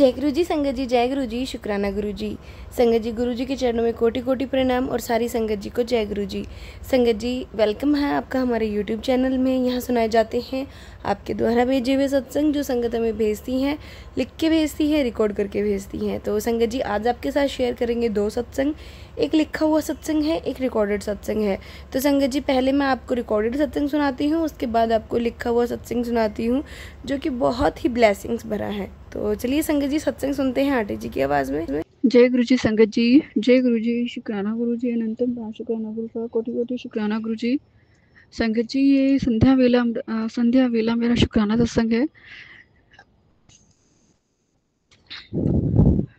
जय गुरु जी संगत जी, जय गुरु जी, शुक्राना गुरु जी। संगत जी, गुरु जी के चरणों में कोटि कोटि प्रणाम और सारी संगत जी को जय गुरु जी। संगत जी, वेलकम है आपका हमारे यूट्यूब चैनल में। यहाँ सुनाए जाते हैं आपके द्वारा भेजे हुए सत्संग, जो संगत हमें भेजती हैं, लिख के भेजती है, रिकॉर्ड करके भेजती हैं। तो संगत जी, आज आपके साथ शेयर करेंगे 2 सत्संग। एक लिखा हुआ सत्संग है, एक रिकॉर्डेड सत्संग है। तो संगत जी, पहले मैं आपको रिकॉर्डेड सत्संग सुनाती हूँ, उसके बाद आपको लिखा हुआ सत्संग सुनाती हूँ, जो कि बहुत ही ब्लेसिंग्स भरा है। तो चलिए संगत जी, सत्संग सुनते हैं आंटी जी की आवाज़ में। जय गुरु जी संगत जी, जय गुरु जी, शुक्राना गुरु जी, अनंतम पांच शुक्राना गुरु का कोटि कोटि शुक्राना गुरु जी। संगत जी, ये संध्या वेला मेरा शुक्राना सत्संग है।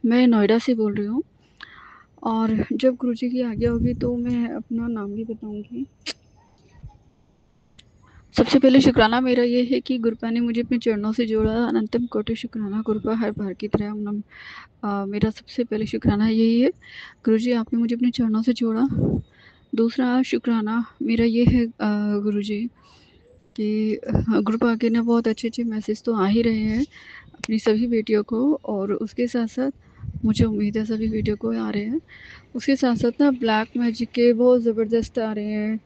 मैं नोएडा से बोल रही हूँ और जब गुरु जी की आज्ञा होगी तो मैं अपना नाम भी बताऊंगी। सबसे पहले शुक्राना मेरा ये है कि गुरुपा ने मुझे अपने चरणों से जोड़ा। अनंतम कोटि शुक्राना गुरुपा, हर बार की तरह मेरा सबसे पहले शुक्राना यही है, गुरु जी आपने मुझे अपने चरणों से जोड़ा। दूसरा शुक्राना मेरा ये है गुरु जी कि गुरुपा के ना बहुत अच्छे मैसेज तो आ ही रहे हैं अपनी सभी बेटियों को, और उसके साथ साथ मुझे उम्मीद है सभी बेटियों को आ रहे हैं। उसके साथ साथ ना ब्लैक मैजिक के बहुत ज़बरदस्त आ रहे हैं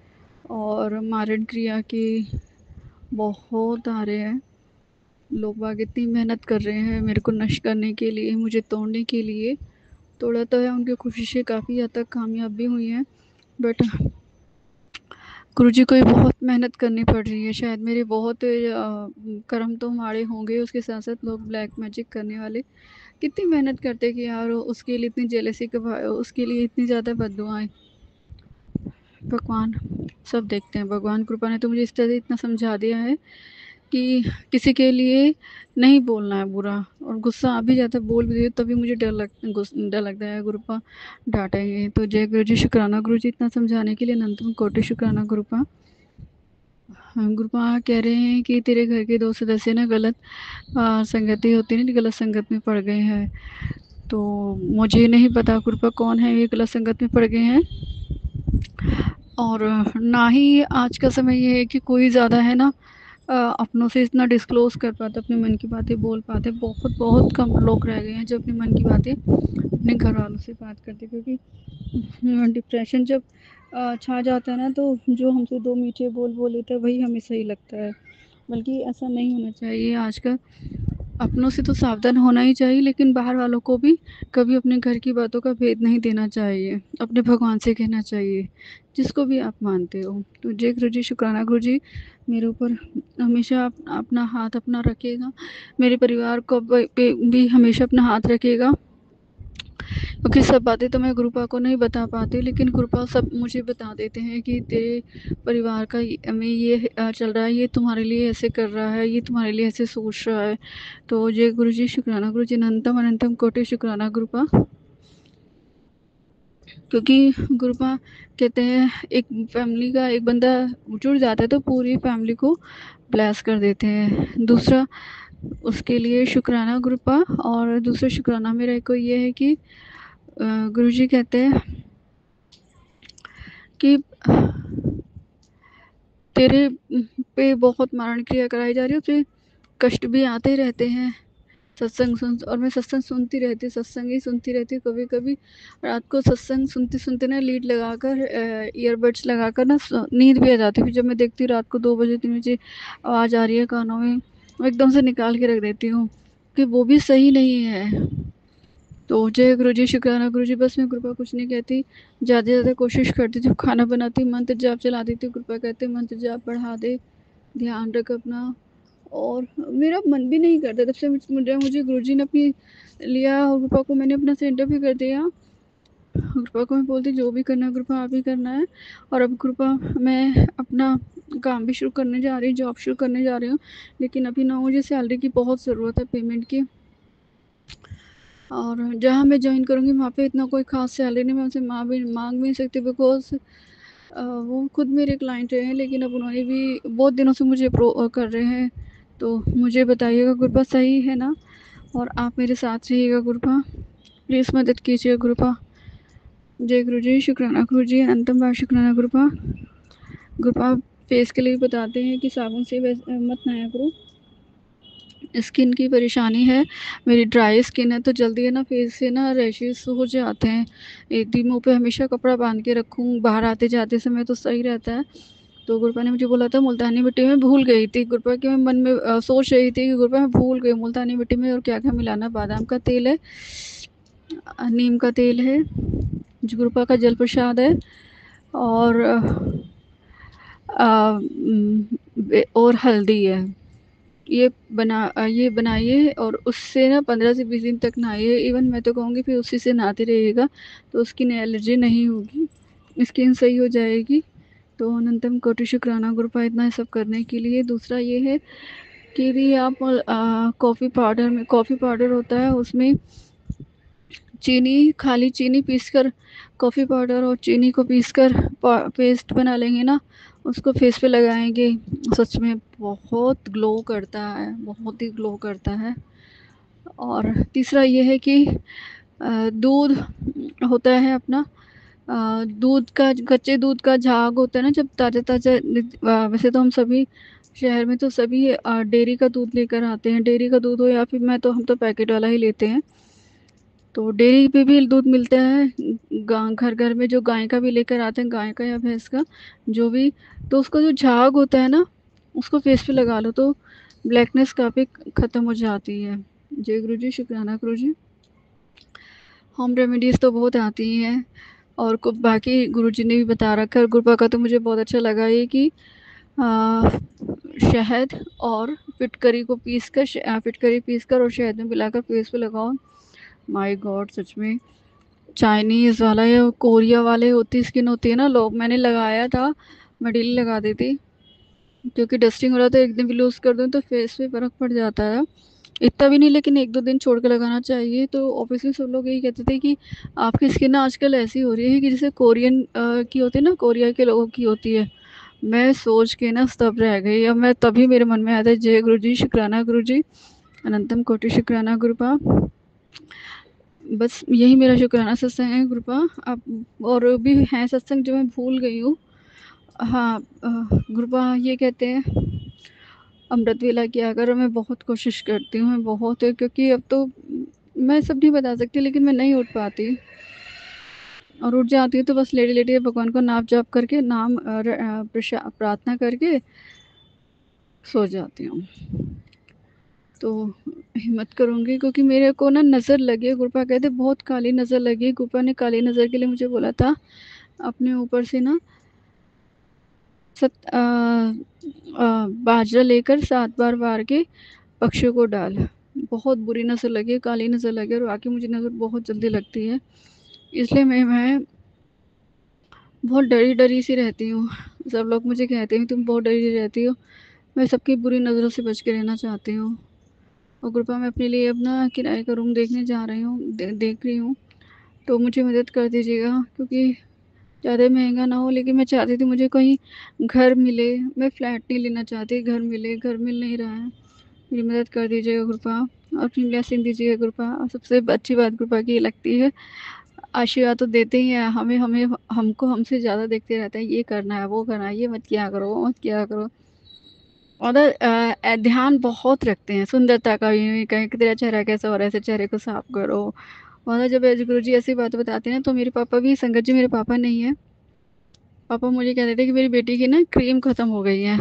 और मारण क्रिया के बहुत आ रहे हैं। लोग बाग इतनी मेहनत कर रहे हैं मेरे को नष्ट करने के लिए, मुझे तोड़ने के लिए। तोड़ा तो है, उनकी कोशिशें काफ़ी हद तक कामयाब भी हुई हैं, बट गुरुजी को बहुत मेहनत करनी पड़ रही है। शायद मेरे बहुत कर्म तो माड़े होंगे, उसके साथ साथ लोग ब्लैक मैजिक करने वाले कितनी मेहनत करते कि यार उसके लिए इतनी जेलसी का, उसके लिए इतनी ज़्यादा बद्दुआएं। भगवान सब देखते हैं। भगवान कृपा ने तो मुझे इस तरह से इतना समझा दिया है कि किसी के लिए नहीं बोलना है बुरा, और गुस्सा आ भी जाता है, बोल भी देते तभी मुझे डर लगता है गुरुपा डांटेंगे। तो जय गुरु जी, शुक्राना गुरु जी इतना समझाने के लिए, अनंतम कोटि शुक्राना गुरुपा। गुरुपा कह रहे हैं कि तेरे घर के 2 सदस्य ना गलत संगति होती नहीं, गलत संगत में पड़ गए हैं। तो मुझे नहीं पता गुरुपा कौन है ये गलत संगत में पड़ गए हैं, और ना ही आज का समय ये है कि कोई ज़्यादा है ना अपनों से इतना डिस्क्लोज़ कर पाते, अपने मन की बातें बोल पाते। बहुत बहुत कम लोग रह गए हैं जो अपने मन की बातें अपने घर वालों से बात करते, क्योंकि डिप्रेशन जब छा जाता है ना, तो जो हमसे 2 मीठे बोल बोल लेता है वही हमें सही लगता है। बल्कि ऐसा नहीं होना चाहिए। आजकल अपनों से तो सावधान होना ही चाहिए, लेकिन बाहर वालों को भी कभी अपने घर की बातों का भेद नहीं देना चाहिए। अपने भगवान से कहना चाहिए, जिसको भी आप मानते हो। तो जय गुरु जी, शुक्राना गुरु जी मेरे ऊपर हमेशा अपना हाथ अपना रखेगा, मेरे परिवार को पे भी हमेशा अपना हाथ रखेगा, क्योंकि सब बातें तो मैं गुरुपा को नहीं बता पाती, लेकिन गुरुपा सब मुझे बता देते हैं कि तेरे परिवार का में ये चल रहा है, ये तुम्हारे लिए ऐसे कर रहा है, ये तुम्हारे लिए ऐसे सोच रहा है। तो जय गुरु जी, शुक्राना गुरु जी, अनंतम अनंतम कोटि शुक्राना गुरुपा। क्योंकि गुरुपा कहते हैं एक फैमिली का एक बंदा जुड़ जाता है तो पूरी फैमिली को ब्लेस कर देते हैं। दूसरा उसके लिए शुक्राना गुरुपा। और दूसरा शुक्राना मेरा को ये है कि गुरुजी कहते हैं कि तेरे पे बहुत मारण क्रिया कराई जा रही है, तुझे कष्ट भी आते रहते हैं। सत्संग सुन, और मैं सत्संग सुनती रहती, सत्संग ही सुनती रहती। कभी कभी रात को सत्संग सुनते सुनते ना लीड लगाकर ईयरबड्स लगाकर ना नींद भी आ जाती। फिर जब मैं देखती हूँ रात को 2 बजे 3 बजे आवाज़ आ रही है कानों में, मैं एकदम से निकाल के रख देती हूँ कि वो भी सही नहीं है। तो जय गुरु जी, शुक्राना गुरु जी। बस मैं कृपा कुछ नहीं कहती, ज़्यादा से ज़्यादा कोशिश करती थी। खाना बनाती मंत्र जाप चलाती थी, कृपा कहते मंत्र जाप बढ़ा दे, ध्यान रख अपना। और मेरा मन भी नहीं करता, तब से मुझे गुरुजी ने अपनी लिया और कृपा को मैंने अपना सेंटर भी कर दिया। कृपा को मैं बोलती जो भी करना है कृपा आप ही करना है। और अब कृपा मैं अपना काम भी शुरू करने जा रही हूँ, जॉब शुरू करने जा रही हूँ, लेकिन अभी ना मुझे सैलरी की बहुत ज़रूरत है, पेमेंट की। और जहाँ मैं ज्वाइन करूँगी वहाँ पे इतना कोई ख़ास सैलरी नहीं, मैं उनसे मांग भी नहीं सकती, बिकॉज वो खुद मेरे क्लाइंट रहे हैं, लेकिन अब उन्होंने भी बहुत दिनों से मुझे कर रहे हैं। तो मुझे बताइएगा गुरुपा सही है ना, और आप मेरे साथ रहिएगा गुरुपा, प्लीज़ मदद कीजिए गुरुपा। जय गुरु जी, शुक्राना गुरु जी, अंतिम बार शुक्राना गुरुपा। गुरुपा फेस के लिए बताते हैं कि साबुन से मत नहाया करो, स्किन की परेशानी है, मेरी ड्राई स्किन है, तो जल्दी है ना फेस से ना रैशेस हो जाते हैं। एक दिन मुँह पे हमेशा कपड़ा बांध के रखूँ बाहर आते जाते समय तो सही रहता है। तो गुरपा ने मुझे बोला था मुल्तानी मिट्टी में भूल गई थी गुरपा के, मैं मन में सोच रही थी कि गुरपा मैं भूल गई मुल्तानी मिट्टी में और क्या क्या मिलाना। बादाम का तेल है, नीम का तेल है, जो गुरपा का जल प्रसाद है, और और हल्दी है। ये बनाइए और उससे ना 15 से 20 दिन तक नहाइए। इवन मैं तो कहूँगी फिर उसी से नहाते रहिएगा तो स्किन एलर्जी नहीं होगी, स्किन सही हो जाएगी। तो अनंतम कोटि शुक्राना गुरुपा इतना सब करने के लिए। दूसरा ये है कि भी आप कॉफ़ी पाउडर में, कॉफ़ी पाउडर होता है उसमें चीनी, खाली चीनी पीसकर, कॉफ़ी पाउडर और चीनी को पीसकर पेस्ट बना लेंगे ना, उसको फेस पे लगाएंगे, सच में बहुत ग्लो करता है, बहुत ही ग्लो करता है। और तीसरा ये है कि दूध होता है अपना, दूध का, कच्चे दूध का झाग होता है ना, जब ताज़ा ताज़ा, वैसे तो हम सभी शहर में तो सभी डेयरी का दूध लेकर आते हैं, डेयरी का दूध हो या फिर मैं तो, हम तो पैकेट वाला ही लेते हैं। तो डेयरी पे भी दूध मिलता है, घर घर में जो गाय का भी लेकर आते हैं, गाय का या भैंस का जो भी। तो उसका जो झाग होता है ना, उसको फेस पे लगा लो तो ब्लैकनेस काफ़ी ख़त्म हो जाती है। जय गुरु जी, शुक्राना गुरु जी। होम रेमेडीज़ तो बहुत आती हैं और बाकी गुरु जी ने भी बता रखा है। गुरुपा का तो मुझे बहुत अच्छा लगा ये कि आ, शहद और फिटकरी को पीस कर, फिटकरी पीस कर और शहद में मिलाकर फेस पे लगाओ। माय गॉड, सच में चाइनीज़ वाला या कोरिया वाले होती स्किन होती है ना, लोग, मैंने लगाया था, मैं डेली लगाती थी क्योंकि डस्टिंग हो रहा था। एक दिन भी लूज़ कर दूँ तो फेस पे फ़र्क पड़ जाता है, इतना भी नहीं लेकिन 1-2 दिन छोड़ के लगाना चाहिए। तो ऑब्वियसली सब लोग यही कहते थे कि आपकी स्किन ना आजकल ऐसी हो रही है कि जैसे कोरियन की होती है ना, कोरिया के लोगों की होती है। मैं सोच के ना स्तब्ध रह गई। अब मैं, तभी मेरे मन में आया था, जय गुरु जी, शुक्राना गुरु जी, अनंतम कोटि शुक्राना गुरुपा। बस यही मेरा शुक्राना सत्संग है गुरुपा। आप और भी हैं सत्संग जो मैं भूल गई हूँ। हाँ, गुरुपा ये कहते हैं अमृत वेला किया करो। मैं बहुत कोशिश करती हूँ, मैं बहुत, क्योंकि अब तो मैं सब नहीं बता सकती लेकिन मैं नहीं उठ पाती, और उठ जाती हूँ तो बस लेटे लेटे भगवान को नाम जाप करके, नाम प्रार्थना करके सो जाती हूँ। तो हिम्मत करूँगी क्योंकि मेरे को ना नज़र लगी है, गुरुपा कहते बहुत काली नज़र लगी है। गुरुपा ने काली नज़र के लिए मुझे बोला था अपने ऊपर से ना बाजरा लेकर 7 बार वार के पक्षियों को डाल। बहुत बुरी नज़र लगी है, काली नज़र लगी है, और बाकी मुझे नज़र बहुत जल्दी लगती है, इसलिए मैं बहुत डरी डरी सी रहती हूँ। सब लोग मुझे कहते हैं तुम बहुत डरी रहती हो। मैं सबकी बुरी नज़रों से बच के रहना चाहती हूँ। और कृपा मैं अपने लिए अपना किराए का रूम देखने जा रही हूँ, देख रही हूँ, तो मुझे मदद कर दीजिएगा क्योंकि ज़्यादा महंगा ना हो, लेकिन मैं चाहती थी मुझे कहीं घर मिले। मैं फ्लैट नहीं लेना चाहती, घर मिले, घर मिल नहीं रहा है। मेरी मदद कर दीजिएगा कृपा, और अपनी ब्लेसिंग दीजिएगा कृपा। और सबसे अच्छी बात कृपा की ये लगती है, आशीर्वाद तो देते ही हैं, हमें हमें हमको हमसे ज़्यादा देखते रहते हैं, ये करना है, वो करना है, ये मत किया करो, वो मत किया करो। और ध्यान बहुत रखते हैं सुंदरता का भी, कहीं कि तेरा चेहरा कैसा हो रहा है, ऐसे चेहरे को साफ करो। और जब गुरु जी ऐसी बात बताते हैं तो मेरे पापा भी, संगत जी मेरे पापा नहीं है, पापा मुझे कहते थे कि मेरी बेटी की ना क्रीम ख़त्म हो गई है,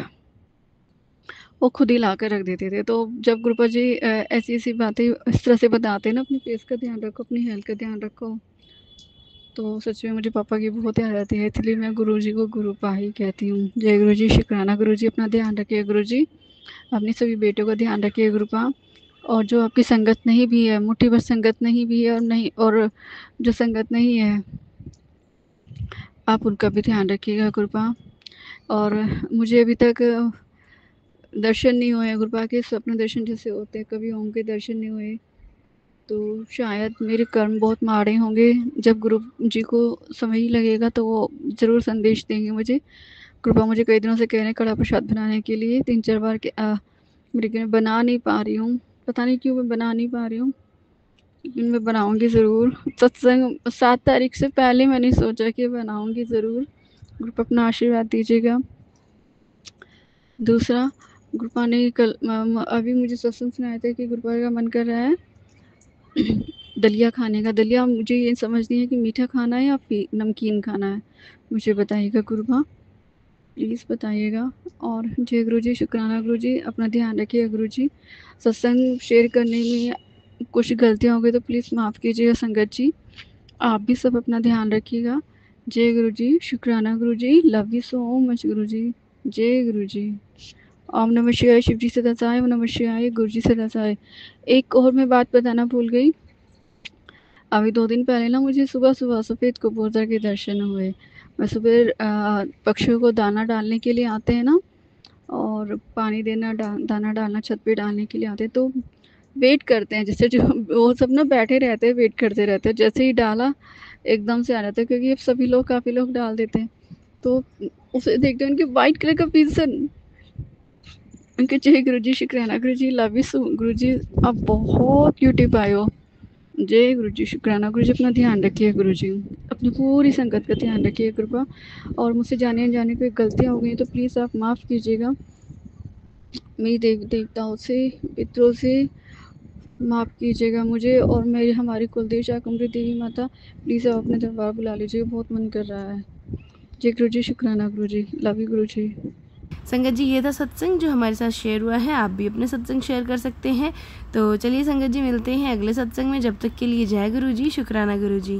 वो खुद ही ला कर रख देते थे। तो जब गुरुपा जी ऐसी ऐसी बातें इस तरह से बताते हैं ना, अपने फेस का ध्यान रखो, अपनी हेल्थ का ध्यान रखो, तो सच में मुझे पापा की बहुत याद आती है। इसलिए मैं गुरु जी को गुरुपा ही कहती हूँ। जय गुरु जी, शुक्राना गुरु जी। अपना ध्यान रखिए गुरु जी, अपनी सभी बेटों का ध्यान रखिए गुरुपा। और जो आपकी संगत नहीं भी है, मुट्ठी भर संगत नहीं भी है, और नहीं, और जो संगत नहीं है आप उनका भी ध्यान रखिएगा गुरुपा। और मुझे अभी तक दर्शन नहीं हुए गुरुपा के, स्वप्न दर्शन जैसे होते हैं, कभी ओम के दर्शन नहीं हुए, तो शायद मेरे कर्म बहुत माड़े होंगे। जब गुरु जी को समय ही लगेगा तो वो ज़रूर संदेश देंगे मुझे। कृपा मुझे कई दिनों से कह रहे हैं कड़ा प्रसाद बनाने के लिए, 3-4 बार के लेकिन मैं बना नहीं पा रही हूँ, पता नहीं क्यों मैं बना नहीं पा रही हूँ, लेकिन मैं बनाऊंगी ज़रूर। सत्संग 7 तारीख से पहले मैंने सोचा कि बनाऊंगी ज़रूर। ग्रुप अपना आशीर्वाद दीजिएगा। दूसरा, गुरुपा ने कल अभी मुझे सत्संग सुनाया था कि गुरुपा का मन कर रहा है दलिया खाने का। दलिया मुझे ये समझनी है कि मीठा खाना है या नमकीन खाना है, मुझे बताइएगा गुरुपा, प्लीज़ बताइएगा। और जय गुरु जी, शुक्राना गुरु जी, अपना ध्यान रखिएगा गुरु जी। सत्संग शेयर करने में कुछ गलतियाँ हो गई तो प्लीज़ माफ़ कीजिएगा संगत जी। आप भी सब अपना ध्यान रखिएगा। जय गुरु जी, शुक्राना गुरु जी, लव यू सो मच गुरु जी। जय गुरु जी। ओम नमः शिवाय, शिव जी से दसाए, ओम नमः शिवाय, गुरु जी से दसाए। एक और मैं बात बताना भूल गई। अभी 2 दिन पहले ना मुझे सुबह सुबह सफ़ेद कबूतर के दर्शन हुए। मैं सुबह पक्षियों को दाना डालने के लिए आते हैं ना, और पानी देना दाना डालना छत पे डालने के लिए आते हैं, तो वेट करते हैं, जैसे जो वो सब ना बैठे रहते हैं, वेट करते रहते हैं। जैसे ही डाला एकदम से आ जाता है, क्योंकि अब सभी लोग काफ़ी लोग डाल देते हैं, तो उसे देखते हैं उनके वाइट कलर का पीसन। उनके जय गुरु जी, शुक्राना गुरु जी, लव यू गुरु जी, आप बहुत क्यूटी पाए हो। जय गुरु जी, शुक्राना गुरु जी, अपना ध्यान रखिए गुरु जी, अपनी पूरी संगत का ध्यान रखिए कृपा। और मुझसे जाने अनजाने कोई गलतियाँ हो गई तो प्लीज़ आप माफ़ कीजिएगा। मेरी देवताओं से, पितरों से माफ़ कीजिएगा मुझे, और मेरी हमारी कुलदेवी शाकंभरी देवी माता, प्लीज़ आप अपने दरबार बुला लीजिए, बहुत मन कर रहा है। जय गुरु जी, शुक्राना गुरु जी, लव यू गुरु जी। संगत जी, ये था सत्संग जो हमारे साथ शेयर हुआ है। आप भी अपने सत्संग शेयर कर सकते हैं। तो चलिए संगत जी, मिलते हैं अगले सत्संग में। जब तक के लिए जय गुरु जी, शुक्राना गुरु जी।